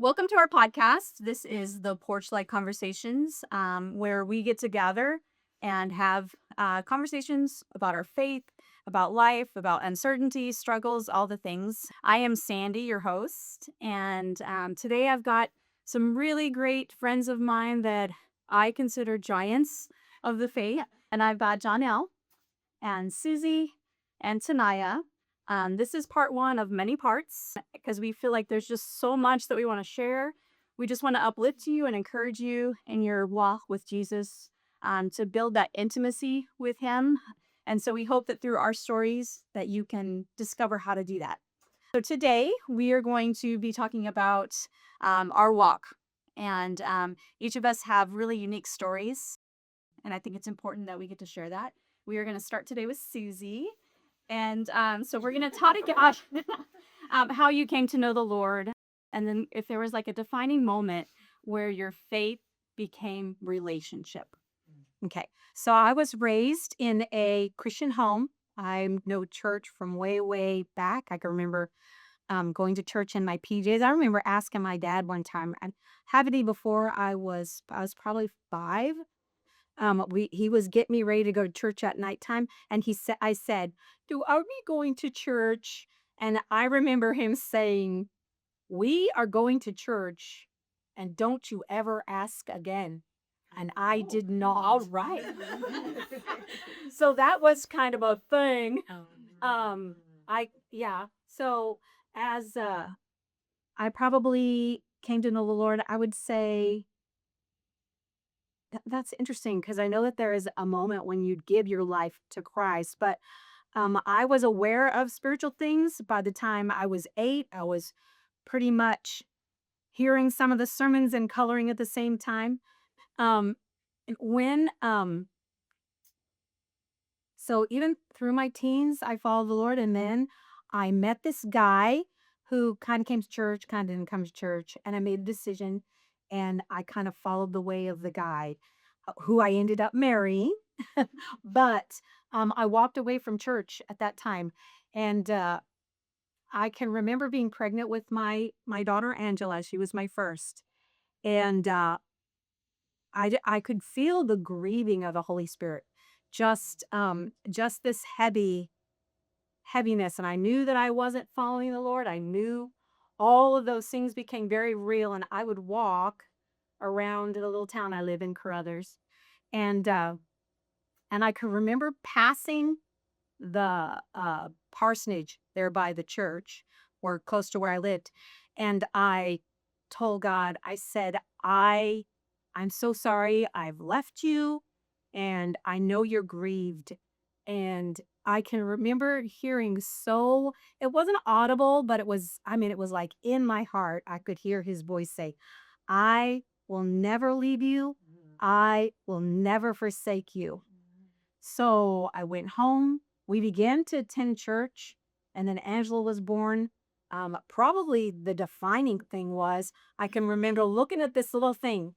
Welcome to our podcast. This is the Porchlight Conversations, where we get to gather and have conversations about our faith, about life, about uncertainty, struggles, all the things. I am Sandy, your host, and today I've got some really great friends of mine that I consider giants of the faith. And I've got Jonelle and Susie and Tanaya. This is part one of many parts because we feel like there's just so much that we want to share. We just want to uplift you and encourage you in your walk with Jesus, to build that intimacy with Him. And so we hope that through our stories that you can discover how to do that. So today we are going to be talking about our walk. And each of us have really unique stories. And I think it's important that we get to share that. We are going to start today with Susie. And so we're going to talk about how you came to know the Lord. And then if there was like a defining moment where your faith became relationship. Okay. So I was raised in a Christian home. I know church from way, way back. I can remember going to church in my PJs. I remember asking my dad one time, and having it before I was probably 5. He was getting me ready to go to church at nighttime, and I said, "Do are we going to church?" And I remember him saying, "We are going to church, and don't you ever ask again." And I did not. All right. So that was kind of a thing. I yeah. So as I probably came to know the Lord, I would say that's interesting because I know that there is a moment when you'd give your life to Christ, but I was aware of spiritual things by the time I was 8. I was pretty much hearing some of the sermons and coloring at the same time. Um, and when So even through my teens, I followed the Lord, and then I met this guy who kind of came to church, kind of didn't come to church, and I made a decision, and I kind of followed the way of the guy, who I ended up marrying. But I walked away from church at that time, and I can remember being pregnant with my daughter Angela. She was my first, and I could feel the grieving of the Holy Spirit, just this heaviness, and I knew that I wasn't following the Lord. I knew all of those things became very real, and I would walk around the little town I live in, Carruthers, and I could remember passing the parsonage there by the church, or close to where I lived, and I told God, I said, I'm so sorry I've left you, and I know you're grieved. And I can remember hearing, so it wasn't audible, but it was like in my heart, I could hear his voice say, I will never leave you. I will never forsake you. So I went home. We began to attend church, and then Angela was born. Probably the defining thing was I can remember looking at this little thing,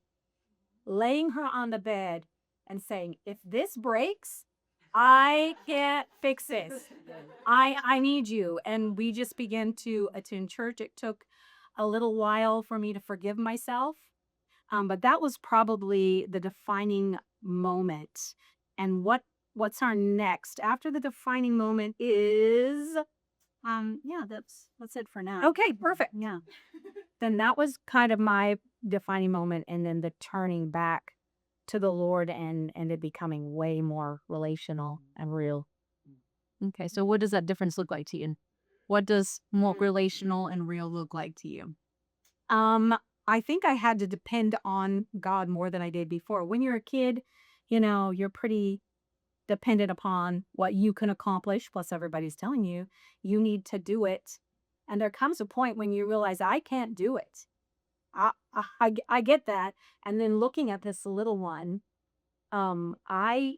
laying her on the bed, and saying, "If this breaks, I can't fix this. I need you." And we just began to attend church. It took a little while for me to forgive myself, but that was probably the defining moment. And what's our next after the defining moment is yeah, that's it for now. Okay, perfect. Yeah. Then that was kind of my defining moment, and then the turning back to the Lord, and it becoming way more relational and real. Okay, so what does that difference look like to you? What does more relational and real look like to you? Um, I think I had to depend on God more than I did before. When you're a kid, you're pretty dependent upon what you can accomplish, plus everybody's telling you you need to do it. And there comes a point when you realize I can't do it. I get that. And then looking at this little one, I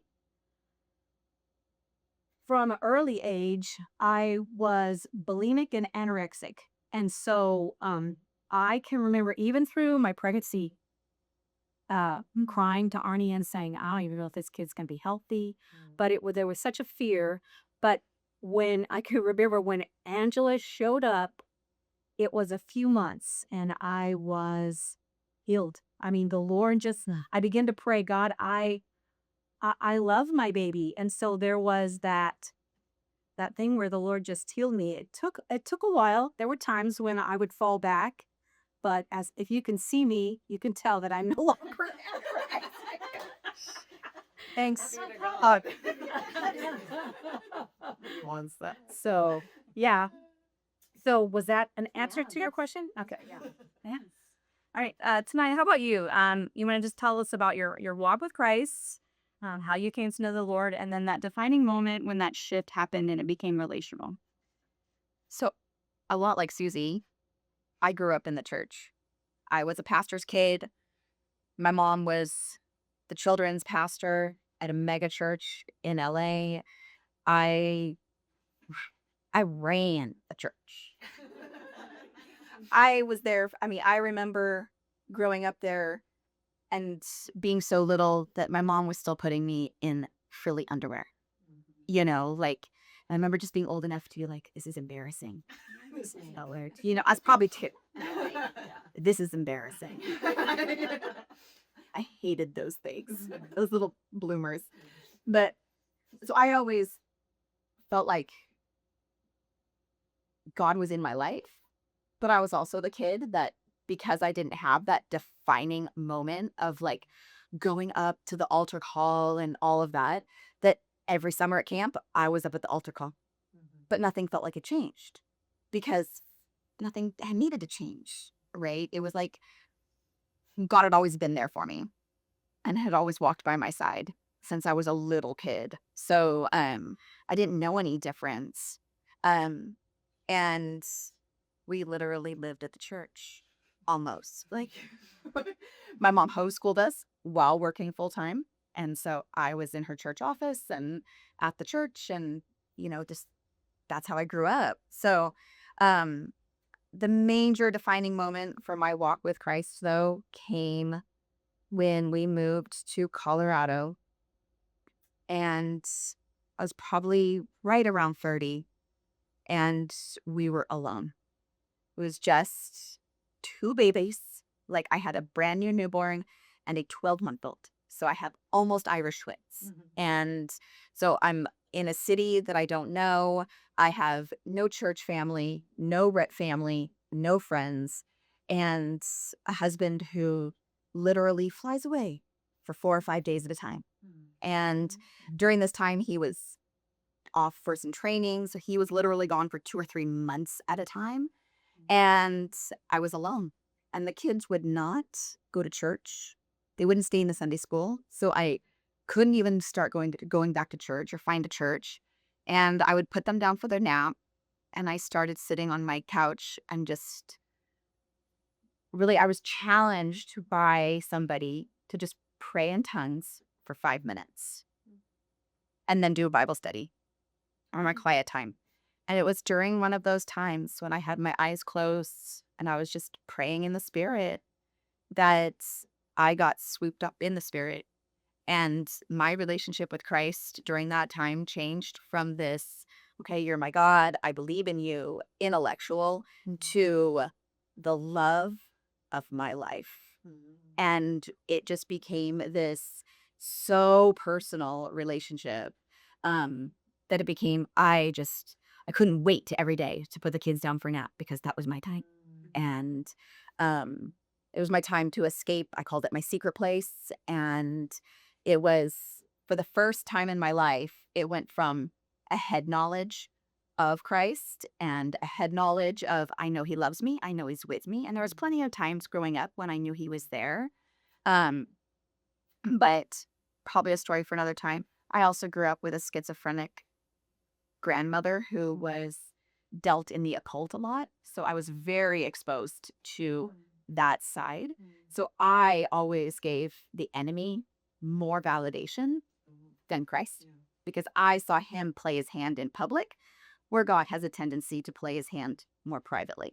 from an early age, I was bulimic and anorexic. And so I can remember even through my pregnancy, crying to Arnie and saying, I don't even know if this kid's going to be healthy. But there was such a fear. But when I could remember when Angela showed up it was a few months and I was healed. I mean, the Lord just, I began to pray, God, I love my baby. And so there was that thing where the Lord just healed me. It took a while. There were times when I would fall back, but as if you can see me, you can tell that I'm no longer. Thanks. Wants that. So yeah. So was that an answer to your question? Okay. Yeah. All right, tonight, how about you? You want to just tell us about your walk with Christ, how you came to know the Lord, and then that defining moment when that shift happened and it became relational. So, a lot like Susie, I grew up in the church. I was a pastor's kid. My mom was the children's pastor at a mega church in LA. I I ran the church. I was there. I mean, I remember growing up there and being so little that my mom was still putting me in frilly underwear. Like I remember just being old enough to be like, this is embarrassing. Colored. I was probably two. This is embarrassing. I hated those things, those little bloomers. But so I always felt like God was in my life, but I was also the kid that because I didn't have that defining moment of like going up to the altar call and all of that, that every summer at camp, I was up at the altar call, but nothing felt like it changed because nothing had needed to change, right? It was like God had always been there for me and had always walked by my side since I was a little kid. So I didn't know any difference. Um and we literally lived at the church almost. Like my mom homeschooled us while working full time. And so I was in her church office and at the church and just that's how I grew up. So um the major defining moment for my walk with Christ though came when we moved to Colorado, and I was probably right around 30 and we were alone. It was just two babies. Like I had a brand new newborn and a 12-month-old. So I have almost Irish twins. And so I'm in a city that I don't know. I have no church family, no Rett family, no friends, and a husband who literally flies away for 4 or 5 days at a time. And during this time, he was off for some training. So he was literally gone for 2 or 3 months at a time. And I was alone. And the kids would not go to church. They wouldn't stay in the Sunday school. So I couldn't even start going back to church or find a church. And I would put them down for their nap. And I started sitting on my couch and just really, I was challenged by somebody to just pray in tongues for 5 minutes and then do a Bible study or my quiet time. And it was during one of those times when I had my eyes closed and I was just praying in the spirit that I got swooped up in the spirit. And my relationship with Christ during that time changed from this, okay, you're my God, I believe in you, intellectual, to the love of my life. And it just became this so personal relationship that it became, I couldn't wait to every day to put the kids down for a nap because that was my time. And it was my time to escape. I called it my secret place. And it was, for the first time in my life, it went from a head knowledge of Christ and a head knowledge of, I know he loves me. I know he's with me. And there was plenty of times growing up when I knew he was there. But probably a story for another time. I also grew up with a schizophrenic grandmother who was dealt in the occult a lot. So I was very exposed to that side. So I always gave the enemy more validation than Christ because I saw him play his hand in public, where God has a tendency to play his hand more privately.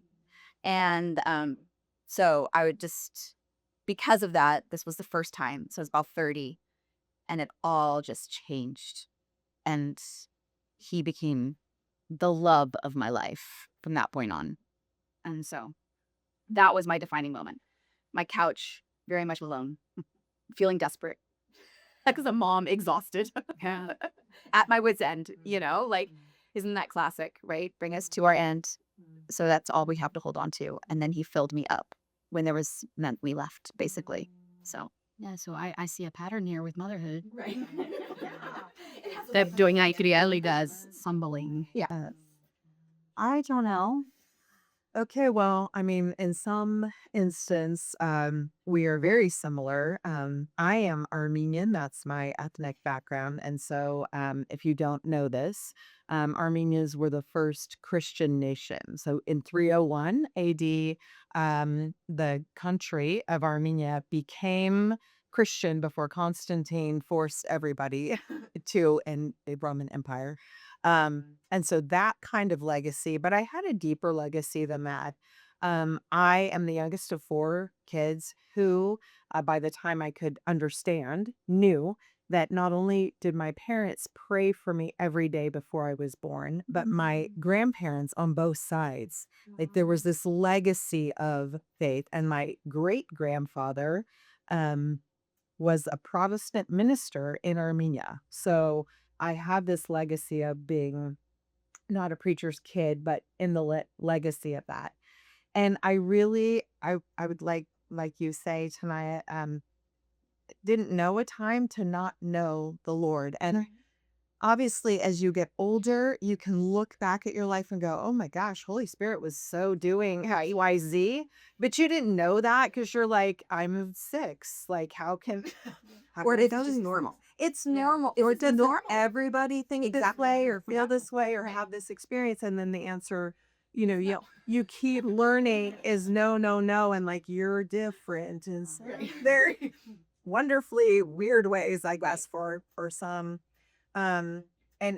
And so I would just, because of that, this was the first time. So I was about 30 and it all just changed. And he became the love of my life from that point on. And so that was my defining moment. My couch, very much alone, feeling desperate. Because a mom exhausted at my wit's end, like, isn't that classic, right? Bring us to our end. So that's all we have to hold on to. And then he filled me up when there was none we left, basically. So Yeah, so I see a pattern here with motherhood. right. That doing like Ellie does, stumbling. Yeah. I don't know. Okay, well, I mean, in some instance, we are very similar. I am Armenian, that's my ethnic background. And so, if you don't know this, Armenians were the first Christian nation. So, in 301 AD, the country of Armenia became Christian before Constantine forced everybody to in the Roman Empire. And so that kind of legacy, but I had a deeper legacy than that. I am the youngest of four kids who, by the time I could understand, knew that not only did my parents pray for me every day before I was born, but my grandparents on both sides. Like there was this legacy of faith. And my great grandfather was a Protestant minister in Armenia. So I have this legacy of being not a preacher's kid, but in the legacy of that. And I really, I would like you say, Tanaya, didn't know a time to not know the Lord. And obviously, as you get older, you can look back at your life and go, oh my gosh, Holy Spirit was so doing XYZ. But you didn't know that because you're like, I'm 6. Like, how can. Or it is normal. It's normal. Or does everybody think this way or feel this way or have this experience? And then the answer, you keep learning is no, no, no. And like, you're different. And so very wonderfully weird ways, I guess, for some. And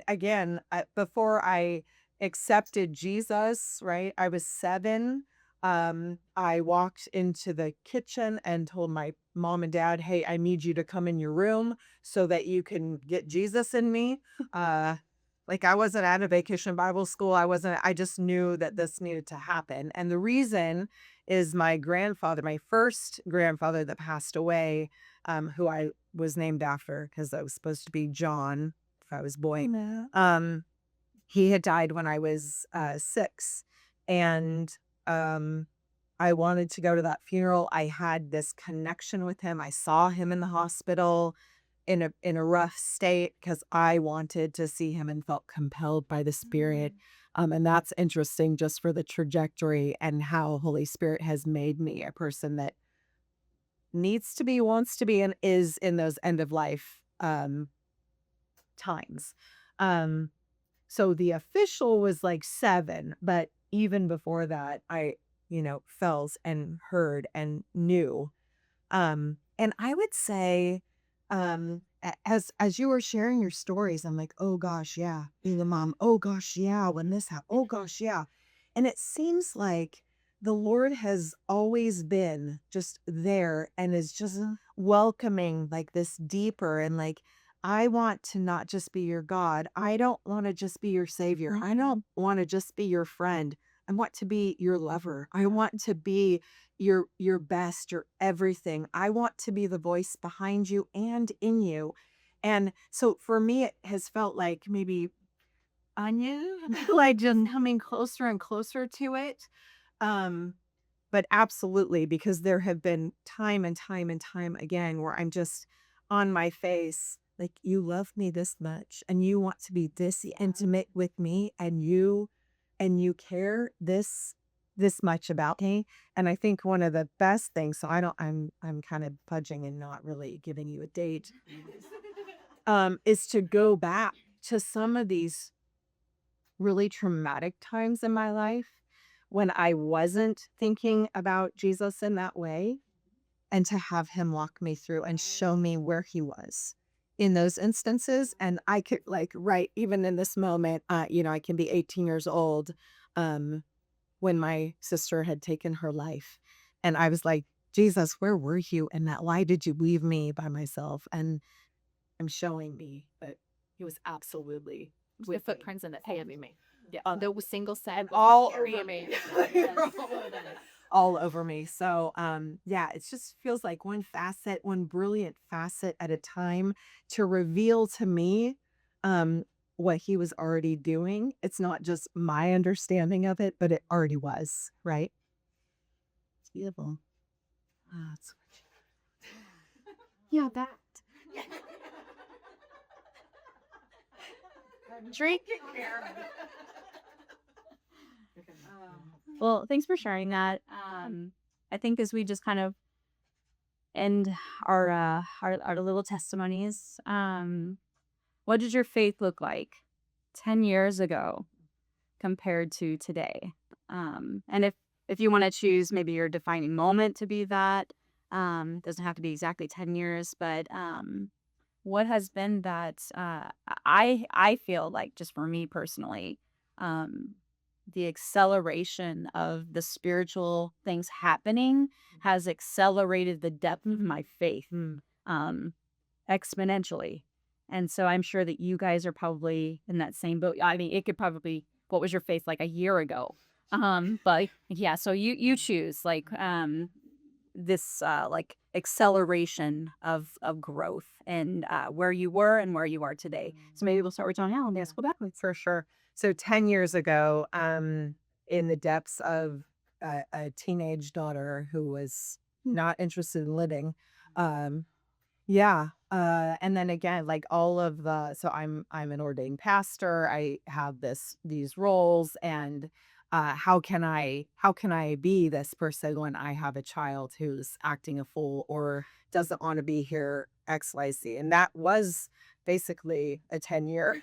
again, before I accepted Jesus, right, I was 7. I walked into the kitchen and told my mom and dad, hey, I need you to come in your room so that you can get Jesus in me. Like I wasn't at a vacation Bible school. I just knew that this needed to happen. And the reason is my grandfather, my first grandfather that passed away, who I was named after because I was supposed to be John if I was boy. He had died when I was 6. And I wanted to go to that funeral. I had this connection with him. I saw him in the hospital in a rough state because I wanted to see him and felt compelled by the Spirit. And that's interesting just for the trajectory and how Holy Spirit has made me a person that needs to be, wants to be, and is in those end of life times. So the official was like 7, but even before that, I, felt and heard and knew. And I would say, as you were sharing your stories, I'm like, oh gosh, yeah, being a mom. Oh gosh, yeah, when this happened. Oh gosh, yeah. And it seems like the Lord has always been just there and is just welcoming like this deeper and like, I want to not just be your God. I don't want to just be your savior. I don't want to just be your friend. I want to be your lover. I want to be your best, your everything. I want to be the voice behind you and in you. And so for me, it has felt like maybe onion, like just coming closer and closer to it. But absolutely, because there have been time and time and time again where I'm just on my face, like, you love me this much and you want to be this intimate with me and you care this much about me. And I think one of the best things, so I'm kind of pudging and not really giving you a date, is to go back to some of these really traumatic times in my life when I wasn't thinking about Jesus in that way, and to have him walk me through and show me where he was in those instances. And I could right, even in this moment, I can be 18 years old when my sister had taken her life. And I was like, Jesus, where were you in that? Why did you leave me by myself? And I'm showing me, but he was absolutely with footprints in the pay of me. The single set all over me. All over me. So yeah, it just feels like one brilliant facet at a time to reveal to me what he was already doing. It's not just my understanding of it, but it already was, right? It's beautiful. Ah, it's Yeah, that. Drink. Well, thanks for sharing that. I think as we just kind of end our little testimonies, what did your faith look like 10 years ago compared to today? And if you want to choose maybe your defining moment to be that, doesn't have to be exactly 10 years, but what has been that I feel like, just for me personally, um the acceleration of the spiritual things happening has accelerated the depth of my faith um exponentially. And so I'm sure that you guys are probably in that same boat. I mean, it could probably, what was your faith like a year ago? But yeah, so you choose like this like acceleration of growth and where you were and where you are today. So maybe we'll start with John Allen. Let's go back. for sure. So 10 years ago, in the depths of a teenage daughter who was not interested in living, yeah. And then again, like all of so I'm an ordained pastor. I have these roles, and how can I be this person when I have a child who's acting a fool or doesn't want to be here, XYZ? And that was basically a 10-year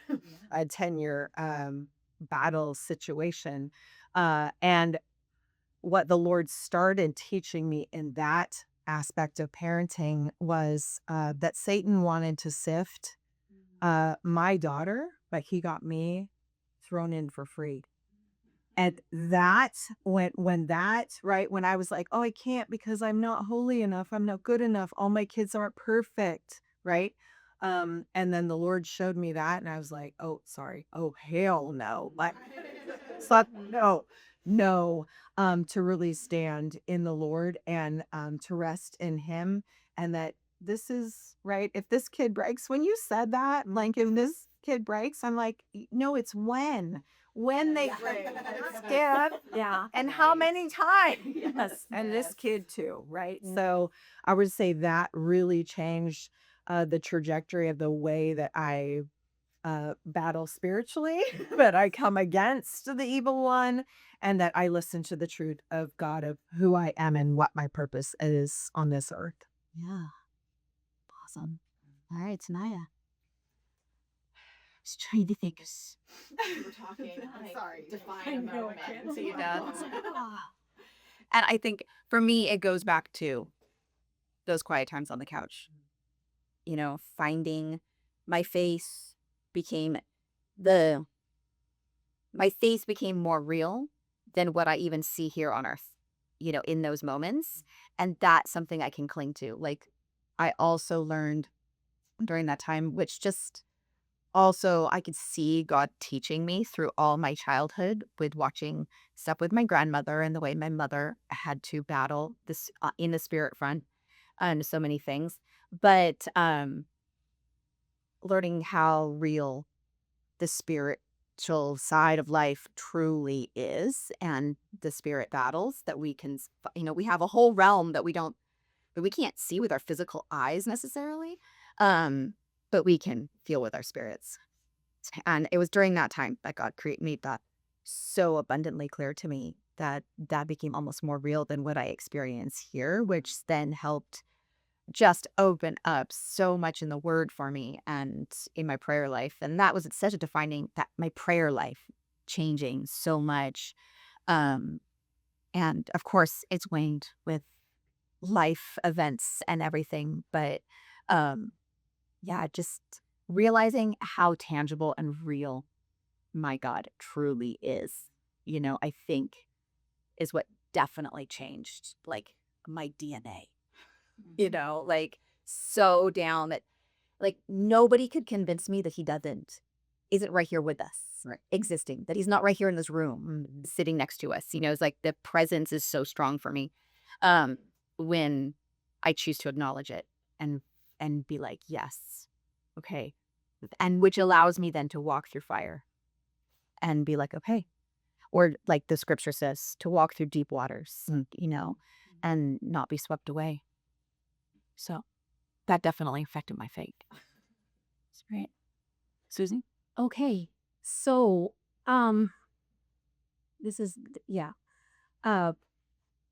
battle situation. And what the Lord started teaching me in that aspect of parenting was that Satan wanted to sift my daughter, but he got me thrown in for free. And that when that, right, when I was like, oh, I can't because I'm not holy enough, I'm not good enough, all my kids aren't perfect, right? And then the Lord showed me that, and I was like, oh, sorry, oh, hell no, like, so no, to really stand in the Lord and to rest in Him, and that this is right. If this kid breaks, when you said that, like, if this kid breaks, I'm like, no, it's when they break. Scared. Yeah. And how many times? Yes. And this kid too, right? So I would say that really changed the trajectory of the way that I battle spiritually, that I come against the evil one, and that I listen to the truth of God, of who I am and what my purpose is on this earth. Yeah. Awesome. All right, Tanaya. Just trying to think. we're talking. I'm sorry. Define a moment. And I think for me, it goes back to those quiet times on the couch. You know, finding my face became my face became more real than what I even see here on earth, you know, in those moments. And that's something I can cling to. Like, I also learned during that time, which just also I could see God teaching me through all my childhood with watching stuff with my grandmother and the way my mother had to battle this in the spirit front and so many things. But learning how real the spiritual side of life truly is, and the spirit battles that we can, you know, we have a whole realm that we can't see with our physical eyes necessarily, but we can feel with our spirits. And it was during that time that God made that so abundantly clear to me that that became almost more real than what I experience here, which then helped just open up so much in the word for me and in my prayer life. And that was such a defining, that my prayer life changing so much. And of course it's waned with life events and everything. But yeah, just realizing how tangible and real my God truly is, you know, I think is what definitely changed like my DNA. You know, like, so down that like nobody could convince me that he isn't right here with us. existing, that he's not right here in this room sitting next to us. It's like the presence is so strong for me when I choose to acknowledge it and be like, yes, okay. And which allows me then to walk through fire and be like, okay. Or like the scripture says, to walk through deep waters, and not be swept away. So that definitely affected my faith. That's right. Susie? Okay. So, this is, yeah.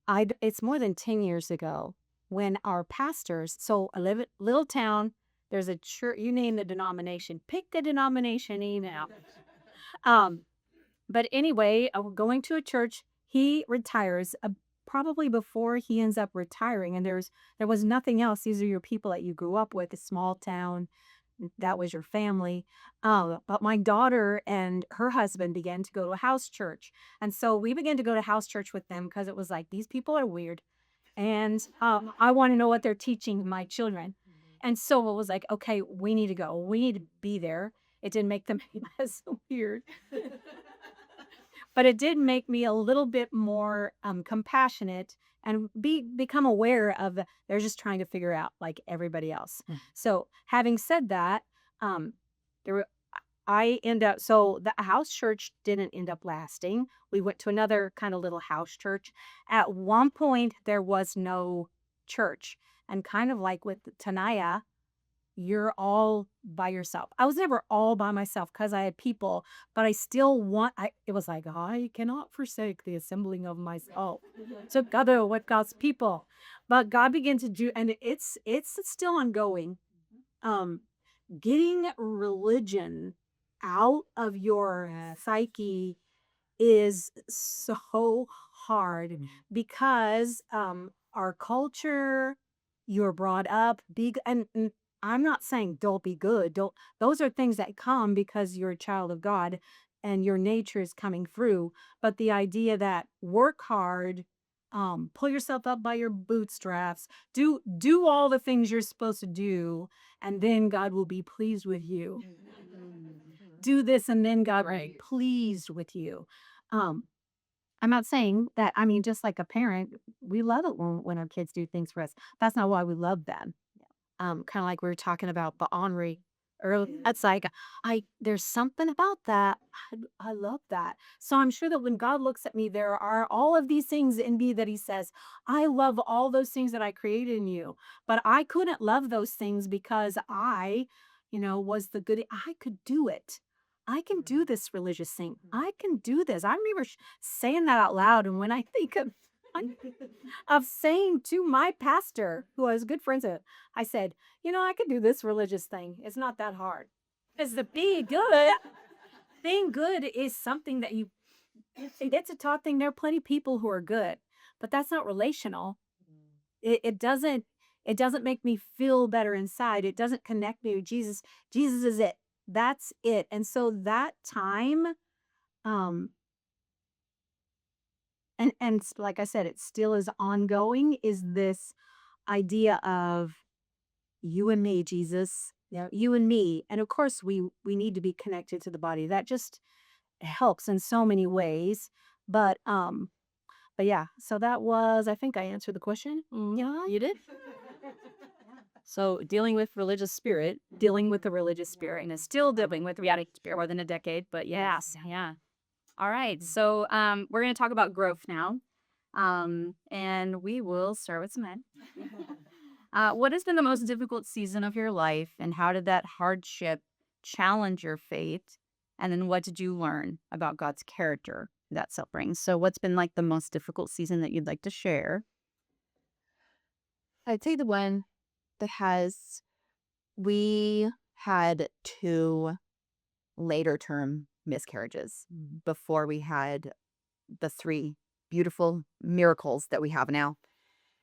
It's more than 10 years ago when our pastors, so a little town, there's a church, you name the denomination, pick a denomination, email. But anyway, going to a church, he retires probably before he ends up retiring. And there was nothing else. These are your people that you grew up with, a small town. That was your family. But my daughter and her husband began to go to a house church. And so we began to go to house church with them because it was like, these people are weird. And I want to know what they're teaching my children. And so it was like, okay, we need to go. We need to be there. It didn't make them as weird. But it did make me a little bit more compassionate and become aware of they're just trying to figure out like everybody else. So having said that, there were, so the house church didn't end up lasting. We went to another kind of little house church. At one point, there was no church, and kind of like with Tanaya, you're all by yourself. I was never all by myself because I had people, but I still it was like, I cannot forsake the assembling of myself together with God's people. But God began to do, and it's still ongoing. Getting religion out of your psyche is so hard because our culture, you're brought up, and I'm not saying don't be good. Don't Those are things that come because you're a child of God and your nature is coming through. But the idea that work hard, pull yourself up by your bootstraps, do all the things you're supposed to do, and then God will be pleased with you. Do this and then God will be pleased with you. Um, I'm not saying that, I mean, just like a parent, we love it when our kids do things for us. That's not why we love them. Kind of like we were talking about but Henri earlier. It's like there's something about that. I love that. So I'm sure that when God looks at me, there are all of these things in me that he says, I love all those things that I created in you. But I couldn't love those things because was the good. I could do it. I can do this religious thing. I can do this. I remember saying that out loud. And when I think of saying to my pastor, who I was good friends with, I said, I could do this religious thing. It's not that hard. Because being good is something that it's a taught thing. There are plenty of people who are good, but that's not relational. It doesn't make me feel better inside. It doesn't connect me with Jesus. Jesus is it. That's it. And so that time, and like I said, it still is ongoing, is this idea of you and me, Jesus. Yeah, you and me. And of course we need to be connected to the body. That just helps in so many ways. But yeah, so that was, I think I answered the question. Yeah. You did? So dealing with the religious spirit, and is still dealing with reality spirit more than a decade. But yes, yeah. All right. So we're going to talk about growth now. And we will start with some Ed. What has been the most difficult season of your life, and how did that hardship challenge your faith? And then what did you learn about God's character that suffering? So what's been like the most difficult season that you'd like to share? I'd say the one that we had 2 later term miscarriages before we had the 3 beautiful miracles that we have now.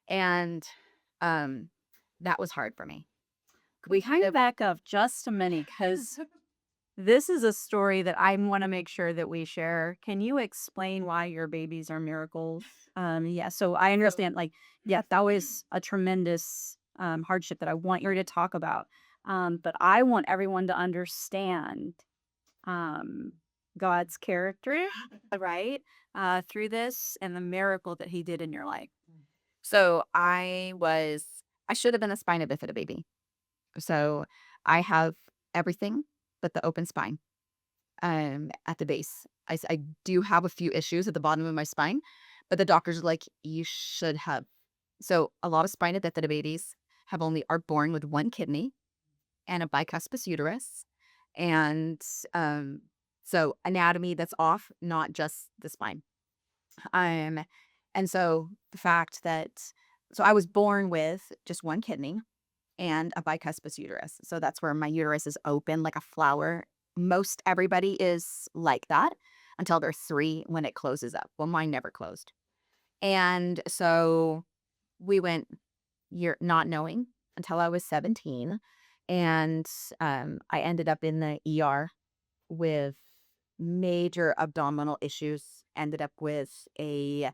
And that was hard for me. We kind of back up just a minute because this is a story that I want to make sure that we share. Can you explain why your babies are miracles? Yeah, so I understand, that was a tremendous hardship that I want you to talk about. But I want everyone to understand God's character, right? Through this and the miracle that he did in your life. So I should have been a spina bifida baby. So I have everything but the open spine at the base. I do have a few issues at the bottom of my spine, but the doctors are like, you should have. So a lot of spina bifida babies are born with one kidney and a bicuspid uterus. And so anatomy that's off, not just the spine. Um, and so the fact that, so I was born with just one kidney and a bicuspid uterus. So that's where my uterus is open like a flower. Most everybody is like that until they're 3 when it closes up. Well, mine never closed. And so we went year not knowing until I was 17. And I ended up in the ER with major abdominal issues, ended up with a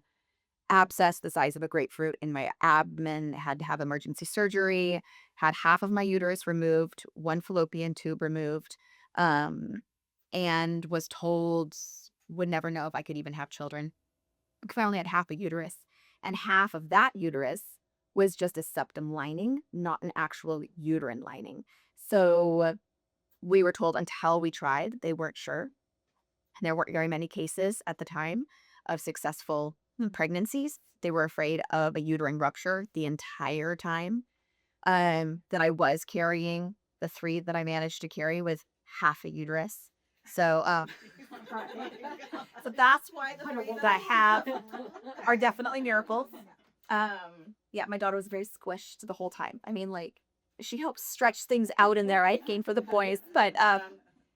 abscess the size of a grapefruit in my abdomen, had to have emergency surgery, had half of my uterus removed, one fallopian tube removed, and was told would never know if I could even have children because I only had half a uterus. And half of that uterus was just a septum lining, not an actual uterine lining. So we were told until we tried, they weren't sure. There weren't very many cases at the time of successful pregnancies. They were afraid of a uterine rupture the entire time that I was carrying. The 3 that I managed to carry with half a uterus. So, so that's why the 3 that I have are definitely miracles. Yeah, my daughter was very squished the whole time. I mean, like, she helps stretch things out in there, right? Game for the boys. But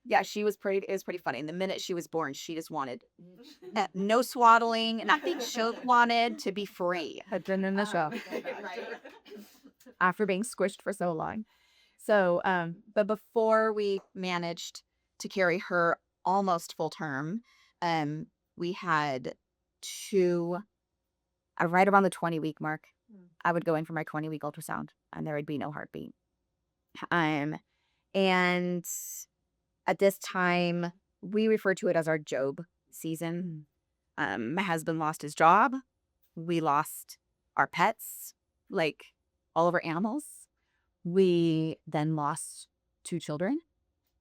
yeah, it was pretty funny. And the minute she was born, she just wanted no swaddling, nothing. She wanted to be free. Had been in the show. After being squished for so long. So, but before we managed to carry her almost full term, we had 2, right around the 20-week mark, I would go in for my 20-week ultrasound and there would be no heartbeat. And at this time, we refer to it as our Job season. My husband lost his job. We lost our pets, like all of our animals. We then lost 2 children.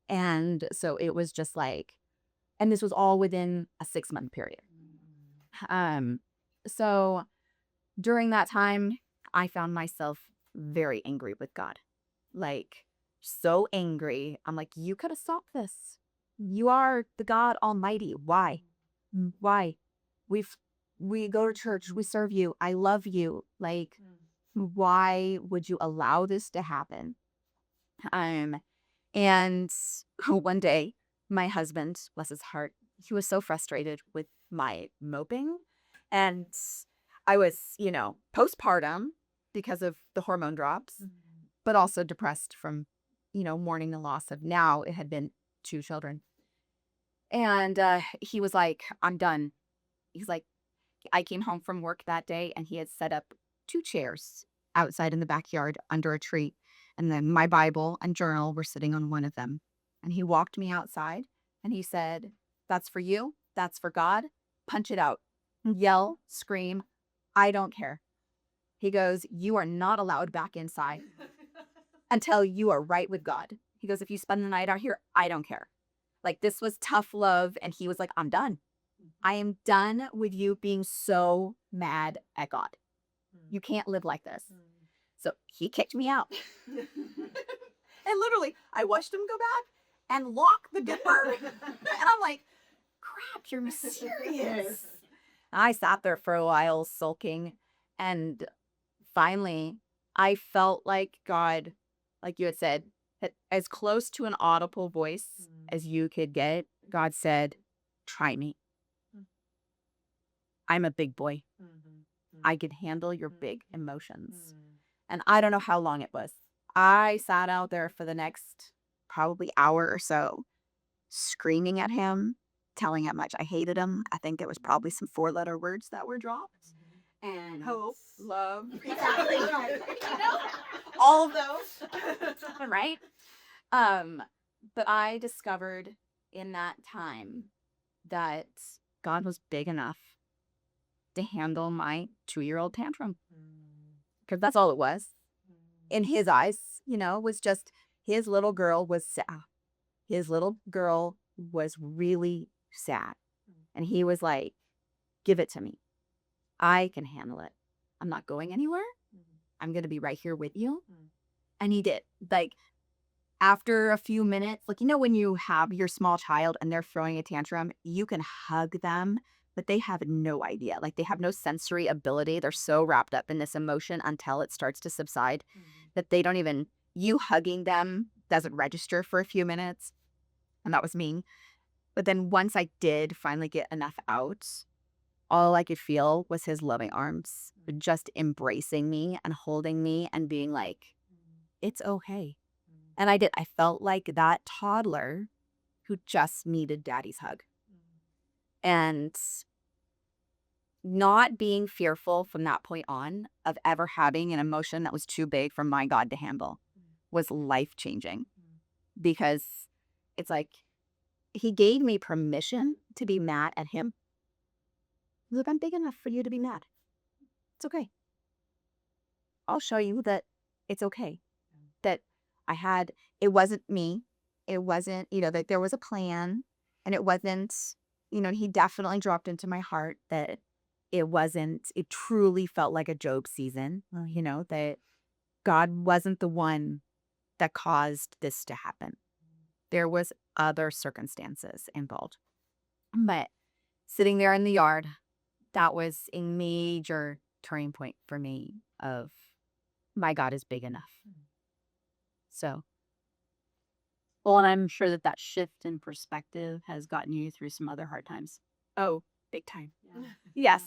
And so it was just like, and this was all within a 6-month period. So during that time, I found myself very angry with God. Like, so angry. I'm like, you could have stopped this. You are the God Almighty. Why? Why? We go to church. We serve you. I love you. Like, why would you allow this to happen? And one day, my husband, bless his heart, he was so frustrated with my moping. And I was, postpartum because of the hormone drops, but also depressed from, mourning the loss of now it had been 2 children. And he was like, I'm done. He's like, I came home from work that day and he had set up 2 chairs outside in the backyard under a tree. And then my Bible and journal were sitting on one of them. And he walked me outside and he said, that's for you. That's for God. Punch it out. Yell, scream. I don't care. He goes, you are not allowed back inside until you are right with God. He goes, if you spend the night out here, I don't care. Like, this was tough love. And he was like, I'm done. I am done with you being so mad at God. You can't live like this. So he kicked me out. And literally, I watched him go back and lock the door. And I'm like, crap, you're serious. I sat there for a while sulking. And finally, I felt like God, like you had said, as close to an audible voice as you could get. God said, try me. I'm a big boy. I can handle your big emotions. And I don't know how long it was. I sat out there for the next probably hour or so, screaming at him, telling how much I hated him. I think there was probably some 4-letter words that were dropped. And hope, love, exactly. All of those. Right? But I discovered in that time that God was big enough to handle my 2-year-old tantrum. Because that's all it was. In his eyes, was just his little girl was sad. His little girl was really sad. And he was like, give it to me. I can handle it. I'm not going anywhere. I'm going to be right here with you. And he did. Like, after a few minutes, like, when you have your small child and they're throwing a tantrum, you can hug them, but they have no idea. Like, they have no sensory ability. They're so wrapped up in this emotion until it starts to subside that they don't even, you hugging them doesn't register for a few minutes. And that was me. But then once I did finally get enough out, all I could feel was his loving arms just embracing me and holding me and being like, it's okay. And I did. I felt like that toddler who just needed daddy's hug. And not being fearful from that point on of ever having an emotion that was too big for my God to handle was life-changing. Because it's like, he gave me permission to be mad at him. Look, I'm big enough for you to be mad. It's okay. I'll show you that it's okay. That it wasn't me. It wasn't, that there was a plan. And it wasn't, he definitely dropped into my heart that it truly felt like a Job season, that God wasn't the one that caused this to happen. There was other circumstances involved. But sitting there in the yard, that was a major turning point for me of my God is big enough. So, Well, and I'm sure that shift in perspective has gotten you through some other hard times. oh, big time. Yes.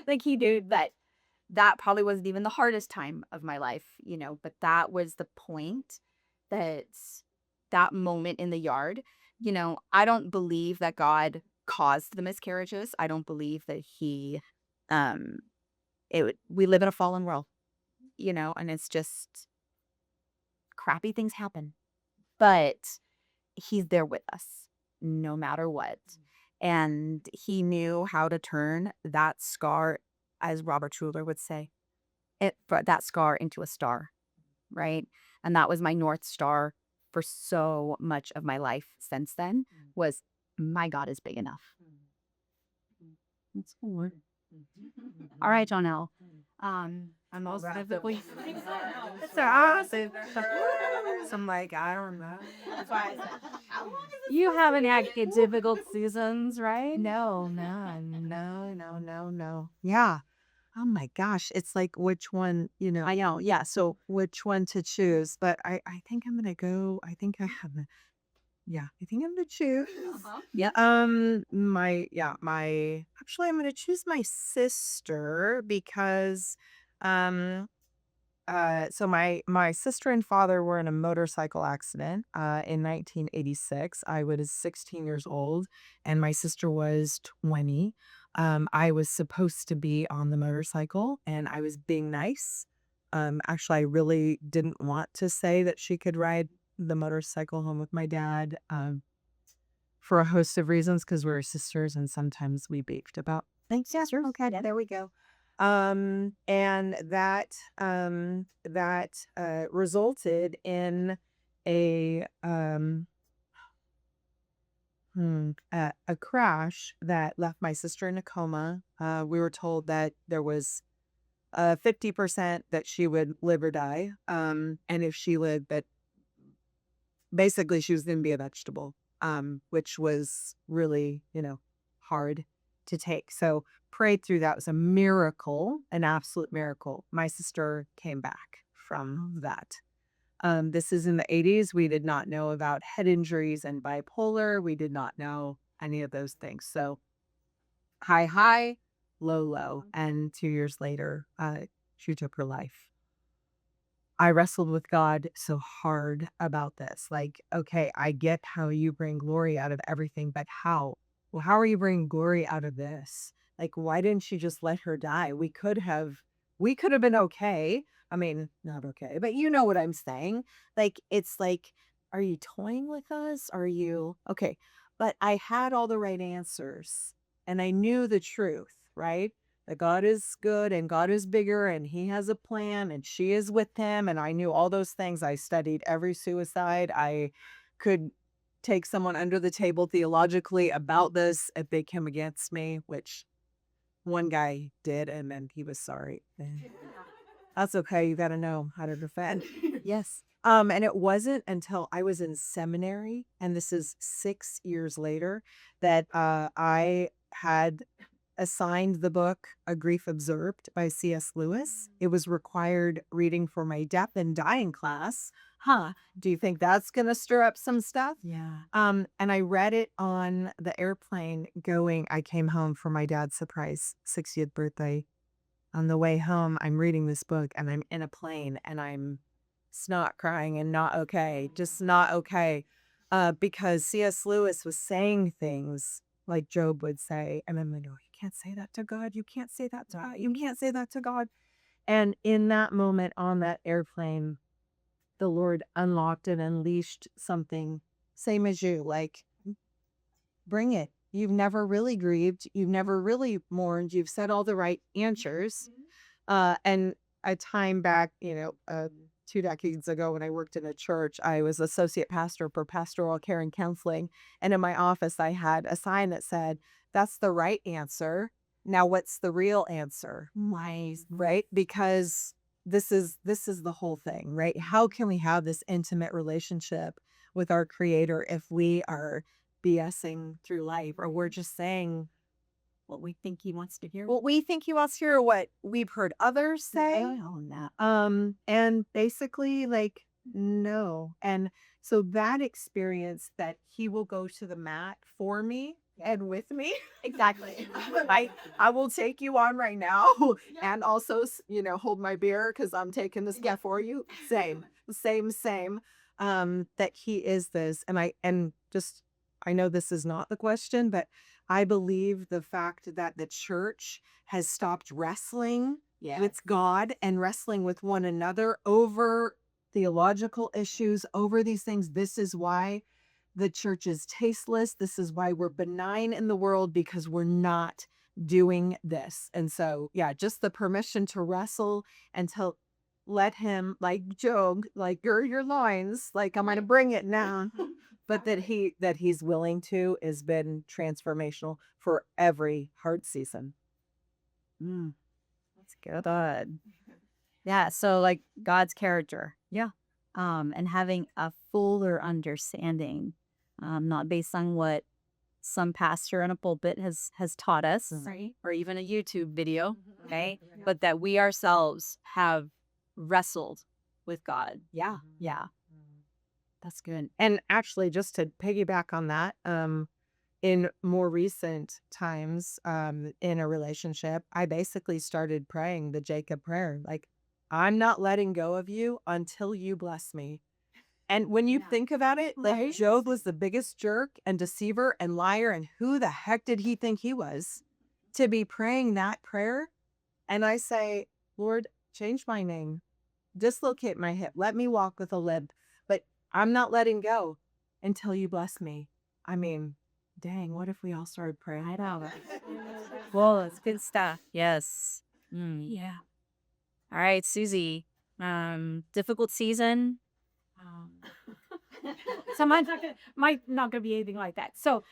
Like he knew that probably wasn't even the hardest time of my life, but that was the point that moment in the yard. I don't believe that God caused the miscarriages. I don't believe that he, we live in a fallen world, and it's just crappy things happen, but he's there with us no matter what. And he knew how to turn that scar, as Robert Schuller would say, that scar into a star, right? And that was my North Star for so much of my life since then, was my God is big enough. That's cool. All right, Jonelle. I'm most vividly. It's awesome. I'm like, I don't know. You haven't had difficult seasons, right? No. Yeah. Oh my gosh. It's like which one, I know. Yeah. so which one to choose. But I think I'm gonna go. I think I have I think I'm gonna choose. Yep. Actually I'm gonna choose my sister because so my sister and father were in a motorcycle accident in 1986. I was 16 years old and my sister was 20. I was supposed to be on the motorcycle and I was being nice. Actually, I really didn't want to say that she could ride the motorcycle home with my dad for a host of reasons because we're sisters and sometimes we beefed about things. Yeah, sure. Okay, there we go. And that resulted in a a crash that left my sister in a coma. We were told that there was 50% that she would live or die. And if she lived, that basically she was going to be a vegetable, which was really, hard to take. So prayed through that. It was a miracle, an absolute miracle. My sister came back from that. This is in the 80s. We did not know about head injuries and bipolar. We did not know any of those things. So high, low. And 2 years later, she took her life. I wrestled with God so hard about this. Like, okay, I get how you bring glory out of everything, but how? Well, how are you bringing glory out of this? Like, why didn't you just let her die? We could have been okay. I mean, not okay, but you know what I'm saying. Like, it's like, are you toying with us? Are you okay? but I had all the right answers and I knew the truth, right? That God is good and God is bigger and he has a plan and she is with him. And I knew all those things. I studied every suicide. I could take someone under the table theologically about this if they came against me, which one guy did, and then he was sorry. That's okay. You got to know how to defend. Yes. And it wasn't until I was in seminary, and this is 6 years later, that I had assigned the book A Grief Observed by C.S. Lewis. It was required reading for my death and dying class. Huh. Do you think that's going to stir up some stuff? Yeah. And I read it on the airplane going. I came home for my dad's surprise 60th birthday. On the way home, I'm reading this book and I'm in a plane and I'm snot crying and not okay, just not okay. Because C.S. Lewis was saying things like Job would say, and I'm like, oh, you can't say that to God. You can't say that to God. You can't say that to God. And in that moment on that airplane, the Lord unlocked and unleashed something, same as you, like, bring it. You've never really grieved. You've never really mourned. You've said all the right answers. And a time back, 2 decades ago when I worked in a church, I was associate pastor for pastoral care and counseling. And in my office, I had a sign that said, that's the right answer. Now, what's the real answer? Nice. Right? Because this is the whole thing, right? How can we have this intimate relationship with our creator if we are BSing through life, or we're just saying What we think he wants to hear. what we think he wants to hear, or what we've heard others say? on that. And basically, like, no. And so that experience that he will go to the mat for me and with me. Exactly. I will take you on right now and also, hold my beer because I'm taking this guy for you. Same. That he is this. I know this is not the question, but I believe the fact that the church has stopped wrestling with God and wrestling with one another over theological issues, over these things. This is why the church is tasteless. This is why we're benign in the world, because we're not doing this. And so, yeah, just the permission to wrestle and to let him, like Job, like, gird your loins, like, I'm going to bring it now. But that he's willing to has been transformational for every hard season. That's good. Yeah. So like God's character. Yeah. And having a fuller understanding, not based on what some pastor in a pulpit has taught us, Right. or even a YouTube video, okay? But that we ourselves have wrestled with God. Yeah. Yeah. That's good. And actually, just to piggyback on that, in more recent times, in a relationship, I basically started praying the Jacob prayer. Like, I'm not letting go of you until you bless me. And when you think about it, like, Job was the biggest jerk and deceiver and liar. And who the heck did he think he was to be praying that prayer? And I say, Lord, change my name, dislocate my hip, let me walk with a limp. But I'm not letting go until you bless me. I mean, dang, what if we all started praying? I know. Well, it's good stuff. Yes. Yeah. All right, Susie. Difficult season. So might not gonna be anything like that. So,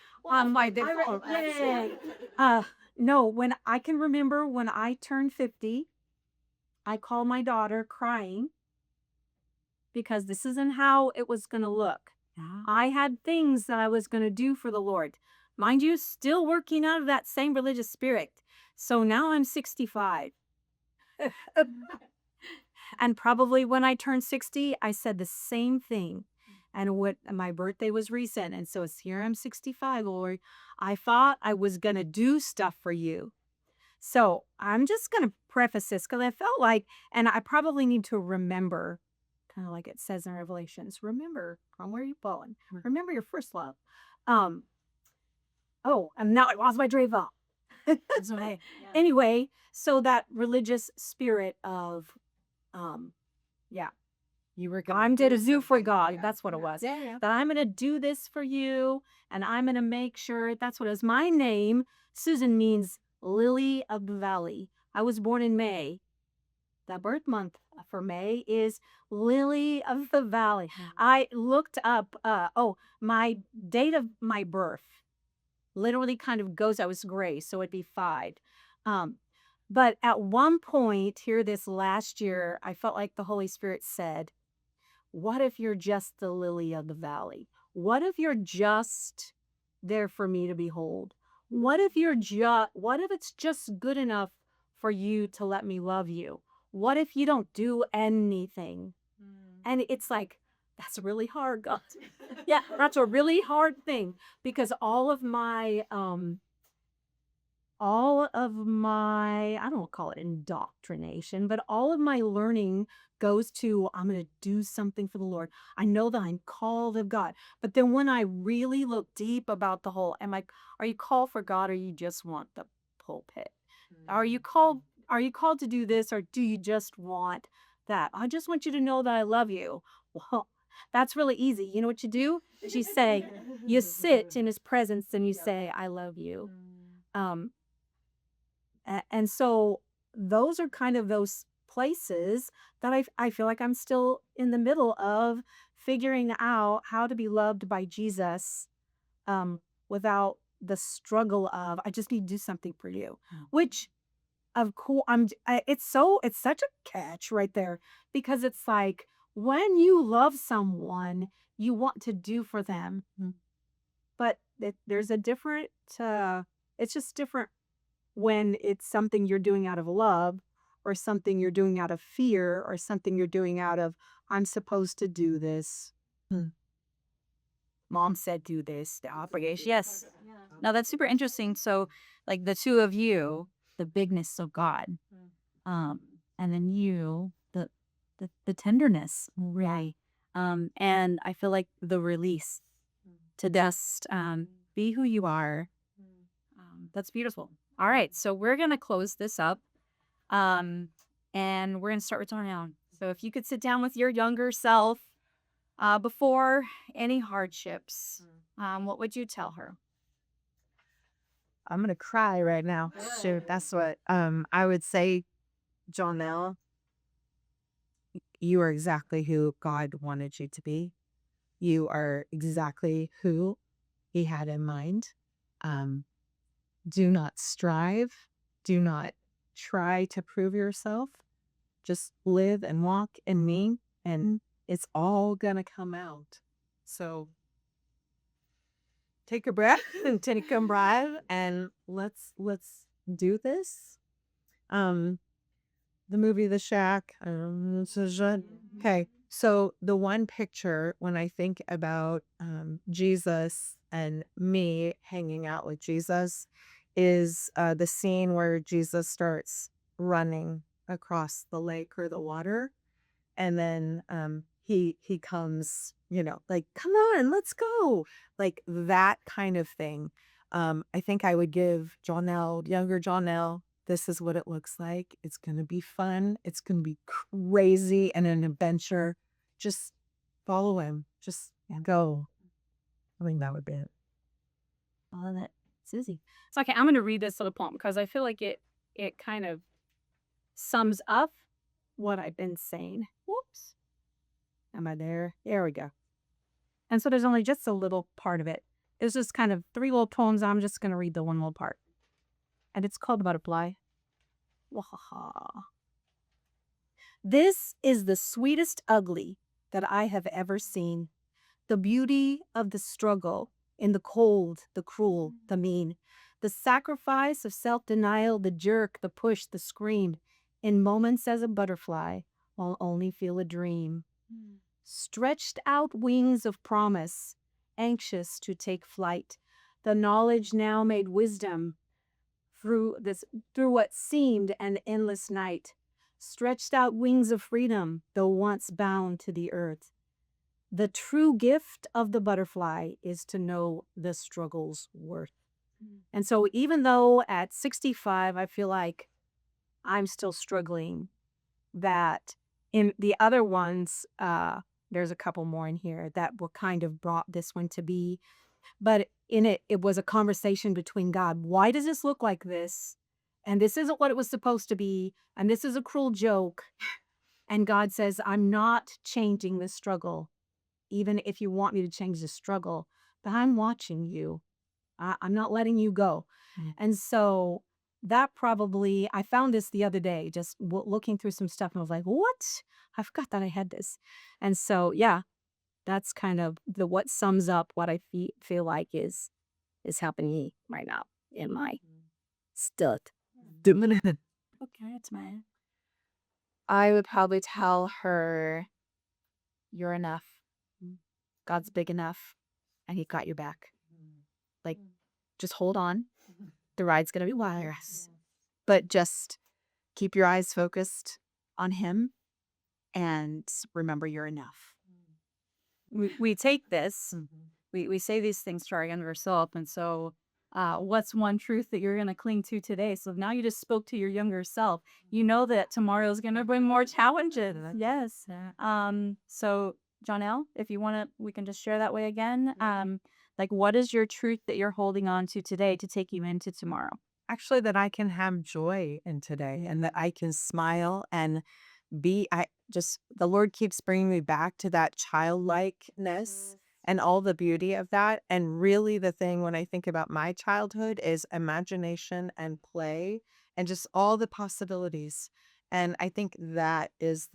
no, when I can remember when I turned 50, I called my daughter crying because this isn't how it was gonna look. I had things that I was gonna do for the Lord. Mind you, still working out of that same religious spirit. So now I'm 65. And probably when I turned 60, I said the same thing. And my birthday was recent. And so it's here I'm 65, Lord. I thought I was going to do stuff for you. So I'm just going to preface this because I felt like, and I probably need to remember, kind of like it says in Revelations, remember from where you've fallen. Remember your first love. Oh, and now I lost my train of thought. Anyway, so that religious spirit of, You were I'm did a zoo for God. That's what it was. Yeah. That I'm going to do this for you, and I'm going to make sure. That's what it is. My name, Susan, means lily of the valley. I was born in May. The birth month for May is lily of the valley. I looked up, my date of my birth literally kind of goes, I was gray, so it'd be 5. Um, but at one point here this last year, I felt like the Holy Spirit said, what if you're just the lily of the valley? What if you're just there for me to behold? What if it's just good enough for you to let me love you? What if you don't do anything? And it's like, that's really hard, God. Yeah, that's a really hard thing because I don't call it indoctrination, but all of my learning goes to, I'm going to do something for the Lord. I know that I'm called of God. But then when I really look deep about the whole, are you called for God or you just want the pulpit? Are you called to do this or do you just want that? I just want you to know that I love you. Well, that's really easy. You know what you do? You sit in his presence and you say, I love you. Um, and so those are kind of those places that I feel like I'm still in the middle of figuring out how to be loved by Jesus without the struggle of I just need to do something for you, which of course it's such a catch right there because it's like when you love someone, you want to do for them, but there's a different. It's just different when it's something you're doing out of love or something you're doing out of fear or something you're doing out of, I'm supposed to do this. Mom said do this, the obligation. Yes. No, that's super interesting. So, like the two of you, the bigness of God, and then you, the tenderness, right? And I feel like the release to just be who you are. That's beautiful. All right, so we're gonna close this up, and we're gonna start with Darnell. So if you could sit down with your younger self before any hardships, what would you tell her? I'm gonna cry right now. Shoot, that's what I would say, Jonelle, you are exactly who God wanted you to be. You are exactly who he had in mind. Do not strive. Do not try to prove yourself. Just live and walk in me, and it's all gonna come out. So take a breath and take a breath, and let's do this. The movie The Shack. Okay, so the one picture when I think about Jesus and me hanging out with Jesus is the scene where Jesus starts running across the lake or the water, and then he comes, like, come on, let's go, like that kind of thing. I think I would give younger Jonelle, this is what it looks like. It's gonna be fun. It's gonna be crazy and an adventure. Just follow him. Just go. I think that would be it. All that, Susie. It's okay. I'm going to read this little poem because I feel like it kind of sums up what I've been saying. Whoops. Am I there? There we go. And so there's only just a little part of it. It's just kind of 3 little poems. I'm just going to read the one little part. And it's called Butterfly. Wahaha. This is the sweetest ugly that I have ever seen. The beauty of the struggle in the cold, the cruel, the mean. The sacrifice of self-denial, the jerk, the push, the scream. In moments as a butterfly, I'll only feel a dream. Stretched out wings of promise, anxious to take flight. The knowledge now made wisdom through what seemed an endless night. Stretched out wings of freedom, though once bound to the earth. The true gift of the butterfly is to know the struggle's worth. And so even though at 65, I feel like I'm still struggling, that In the other ones, there's a couple more in here that were kind of brought this one to be. But in it, it was a conversation between God. Why does this look like this? And this isn't what it was supposed to be. And this is a cruel joke. And God says, I'm not changing the struggle, even if you want me to change the struggle, but I'm watching you. I'm not letting you go. And so that probably, I found this the other day, just looking through some stuff, and I was like, what? I forgot that I had this. And so, yeah, that's kind of the what sums up what I feel like is happening right now in my stud. Okay, it's my I would probably tell her, you're enough. God's big enough, and He got your back. Like, just hold on. The ride's gonna be wild, but just keep your eyes focused on Him, and remember you're enough. we take this, we say these things to our younger self, and so what's one truth that you're going to cling to today? So now you just spoke to your younger self. You know that tomorrow is going to bring more challenges. Yes. So Jonelle, if you want to, we can just share that way again. Like, what is your truth that you're holding on to today to take you into tomorrow? Actually, that I can have joy in today and that I can smile and the Lord keeps bringing me back to that childlikeness and all the beauty of that. And really, the thing when I think about my childhood is imagination and play and just all the possibilities. And I think that is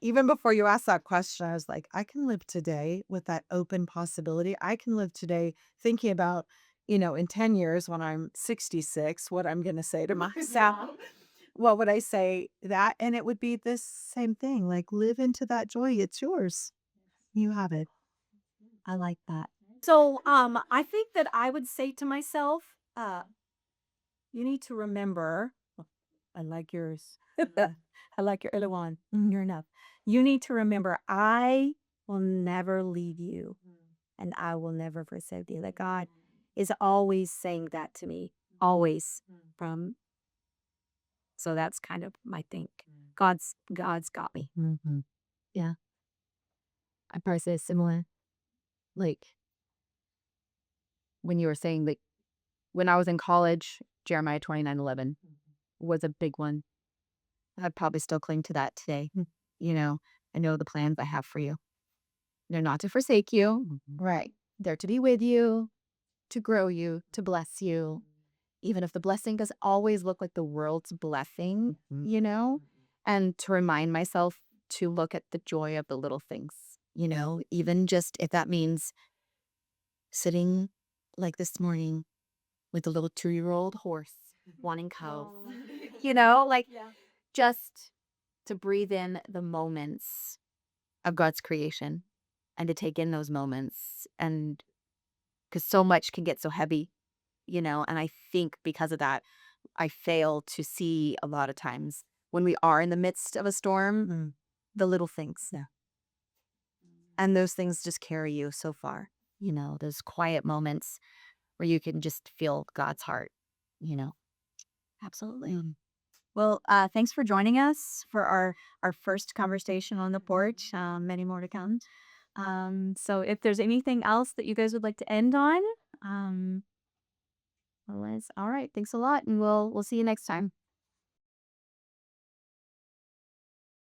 even before you asked that question, I was like, I can live today with that open possibility. I can live today thinking about, in 10 years when I'm 66, what I'm going to say to myself. What would I say that? And it would be this same thing, like live into that joy. It's yours. You have it. I like that. So, I think that I would say to myself, you need to remember, I like yours. I like your other one. You're enough. You need to remember, I will never leave you and I will never forsake you. That God is always saying that to me, always from. So that's kind of my think. God's got me. Yeah. I probably say similar. Like, when you were saying, like, when I was in college, Jeremiah 29:11 was a big one. I'd probably still cling to that today. I know the plans I have for you. They're not to forsake you. Right. They're to be with you, to grow you, to bless you. Even if the blessing doesn't always look like the world's blessing, and to remind myself to look at the joy of the little things, even just if that means sitting like this morning with a little 2-year-old horse wanting cows, like just to breathe in the moments of God's creation and to take in those moments. And because so much can get so heavy, and I think because of that, I fail to see a lot of times when we are in the midst of a storm, the little things. Yeah. And those things just carry you so far, those quiet moments where you can just feel God's heart, Absolutely. Well, thanks for joining us for our first conversation on the porch. Many more to come. So if there's anything else that you guys would like to end on, otherwise, all right. Thanks a lot, and we'll see you next time.